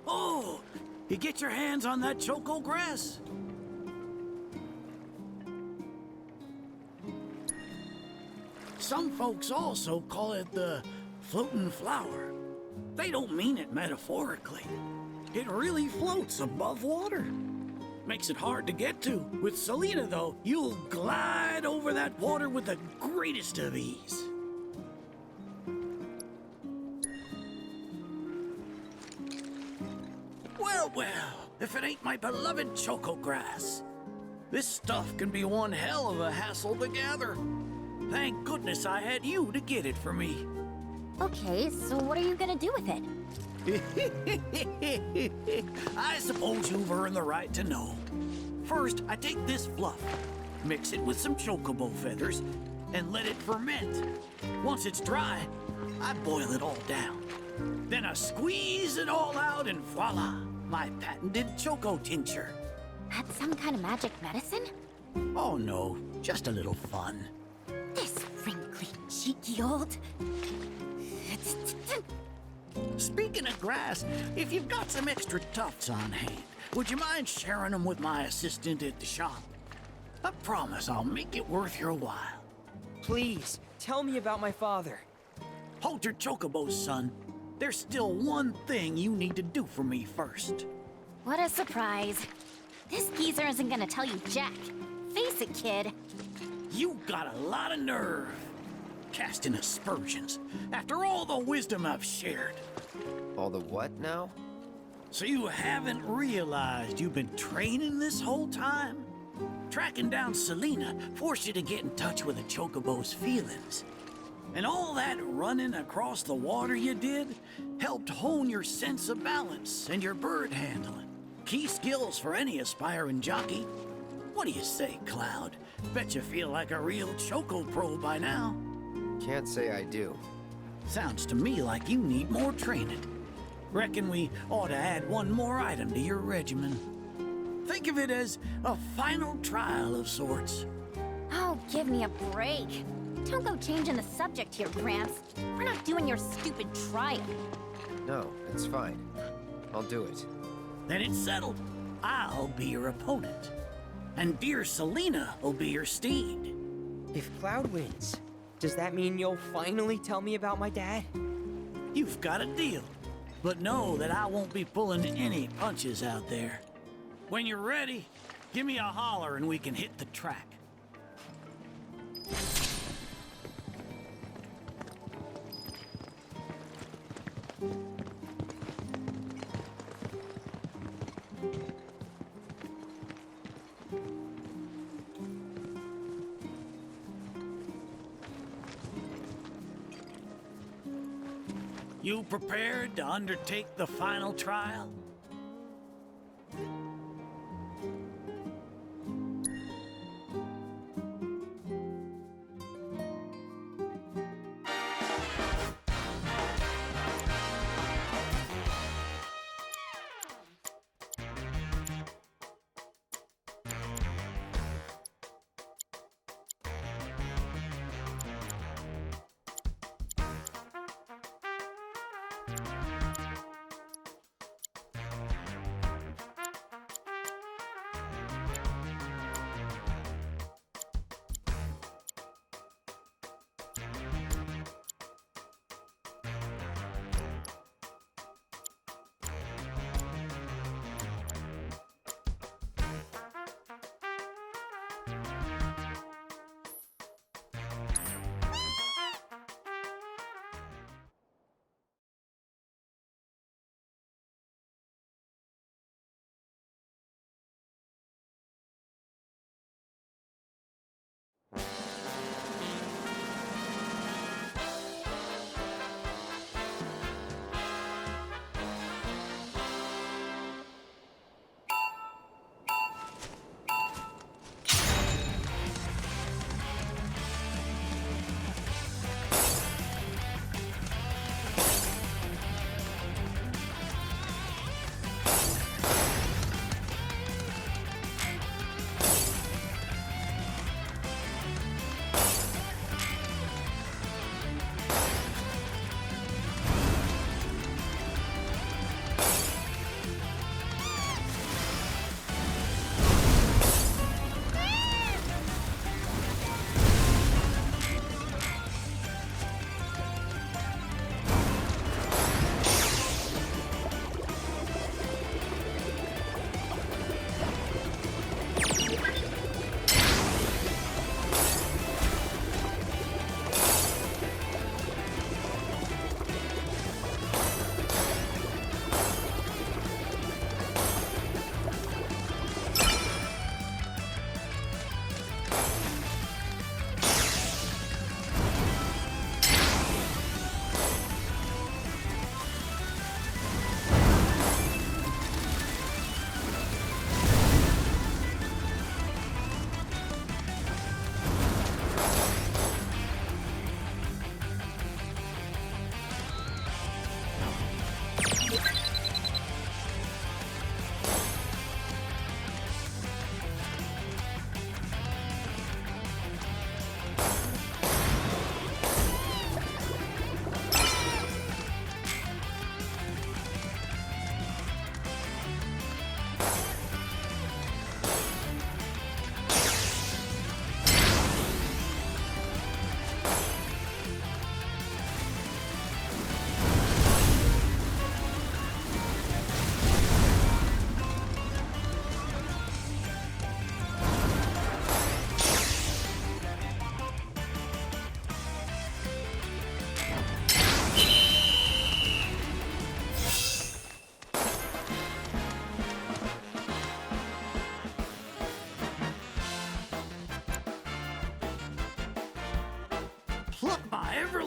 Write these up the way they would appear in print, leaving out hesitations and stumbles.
Oh, you get your hands on that choco grass? Some folks also call it the floating flower. They don't mean it metaphorically. It really floats above water. Makes it hard to get to. With Selena, though, you'll glide over that water with the greatest of ease. Well, well, if it ain't my beloved choco grass. This stuff can be one hell of a hassle to gather. Thank goodness I had you to get it for me. Okay, so what are you gonna do with it? I suppose you've earned the right to know. First, I take this fluff, mix it with some chocobo feathers, and let it ferment. Once it's dry, I boil it all down. Then I squeeze it all out and voila, my patented choco tincture. That's some kind of magic medicine? Oh no, just a little fun. This wrinkly, cheeky old... Speaking of grass, if you've got some extra tufts on hand, would you mind sharing them with my assistant at the shop? I promise I'll make it worth your while. Please, tell me about my father. Hold your chocobos, son. There's still one thing you need to do for me first. What a surprise. This geezer isn't gonna tell you jack. Face it, kid. You got a lot of nerve. Casting aspersions after all the wisdom I've shared. All the what now? So you haven't realized you've been training this whole time? Tracking down Selena forced you to get in touch with a chocobo's feelings. And all that running across the water you did helped hone your sense of balance and your bird handling. Key skills for any aspiring jockey. What do you say, Cloud? Bet you feel like a real choco pro by now. Can't say I do. Sounds to me like you need more training. Reckon we ought to add one more item to your regimen. Think of it as a final trial of sorts. Oh, give me a break. Don't go changing the subject here, Gramps. We're not doing your stupid trial. No, it's fine. I'll do it. Then it's settled. I'll be your opponent. And dear Selena will be your steed. If Cloud wins, does that mean you'll finally tell me about my dad? You've got a deal. But know that I won't be pulling any punches out there. When you're ready, give me a holler and we can hit the track. You prepared to undertake the final trial?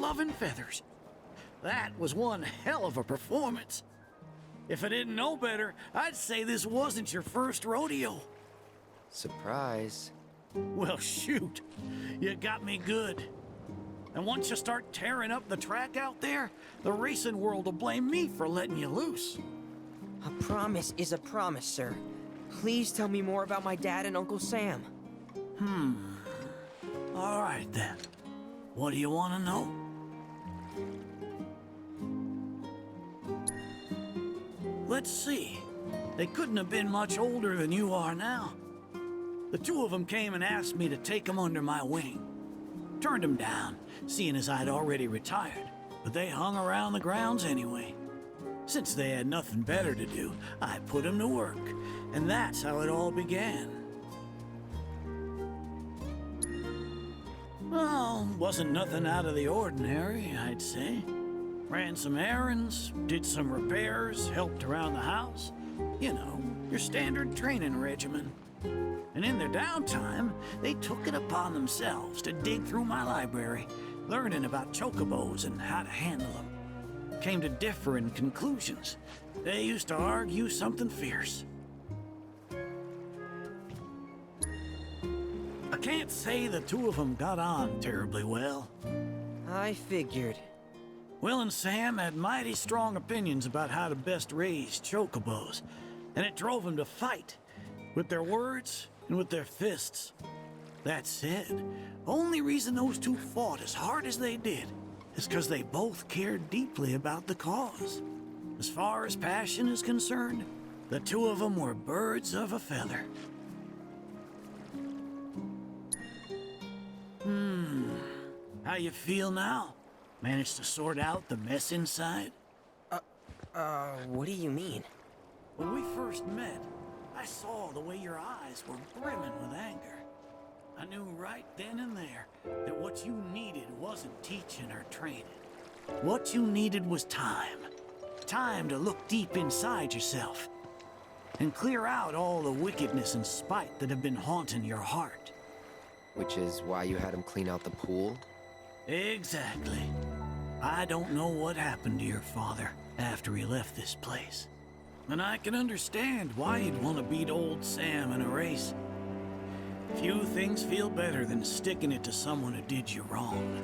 fur-loving feathers. That was one hell of a performance. If I didn't know better, I'd say this wasn't your first rodeo. Surprise. Well, shoot. You got me good. And once you start tearing up the track out there, the racing world will blame me for letting you loose. A promise is a promise, sir. Please tell me more about my dad and Uncle Sam. All right, then. What do you want to know? Let's see. They couldn't have been much older than you are now. The two of them came and asked me to take them under my wing. Turned them down, seeing as I'd already retired, but they hung around the grounds anyway. Since they had nothing better to do, I put them to work, and that's how it all began. Well, wasn't nothing out of the ordinary, I'd say. Ran some errands, did some repairs, helped around the house. You know, your standard training regimen. And in their downtime, they took it upon themselves to dig through my library, learning about chocobos and how to handle them. Came to differing conclusions. They used to argue something fierce. I can't say the two of them got on terribly well. I figured. Will and Sam had mighty strong opinions about how to best raise chocobos, and it drove them to fight, with their words and with their fists. That said, only reason those two fought as hard as they did is because they both cared deeply about the cause. As far as passion is concerned, the two of them were birds of a feather. How you feel now? Managed to sort out the mess inside? What do you mean? When we first met, I saw the way your eyes were brimming with anger. I knew right then and there that what you needed wasn't teaching or training. What you needed was time. Time to look deep inside yourself and clear out all the wickedness and spite that have been haunting your heart. Which is why you had him clean out the pool? Exactly. I don't know what happened to your father after he left this place. And I can understand why you'd want to beat old Sam in a race. Few things feel better than sticking it to someone who did you wrong.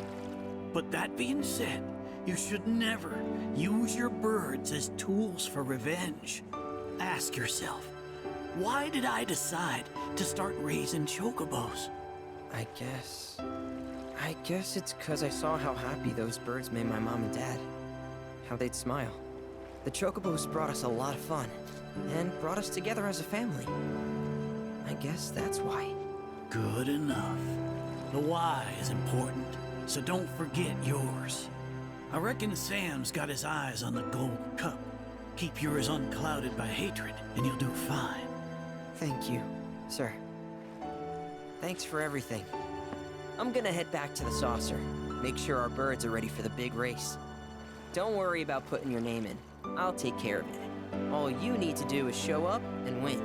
But that being said, you should never use your birds as tools for revenge. Ask yourself, why did I decide to start raising chocobos? I guess it's 'cause I saw how happy those birds made my mom and dad. How they'd smile. The chocobos brought us a lot of fun, and brought us together as a family. I guess that's why. Good enough. The why is important, so don't forget yours. I reckon Sam's got his eyes on the gold cup. Keep yours unclouded by hatred, and you'll do fine. Thank you, sir. Thanks for everything. I'm gonna head back to the saucer. Make sure our birds are ready for the big race. Don't worry about putting your name in. I'll take care of it. All you need to do is show up and win.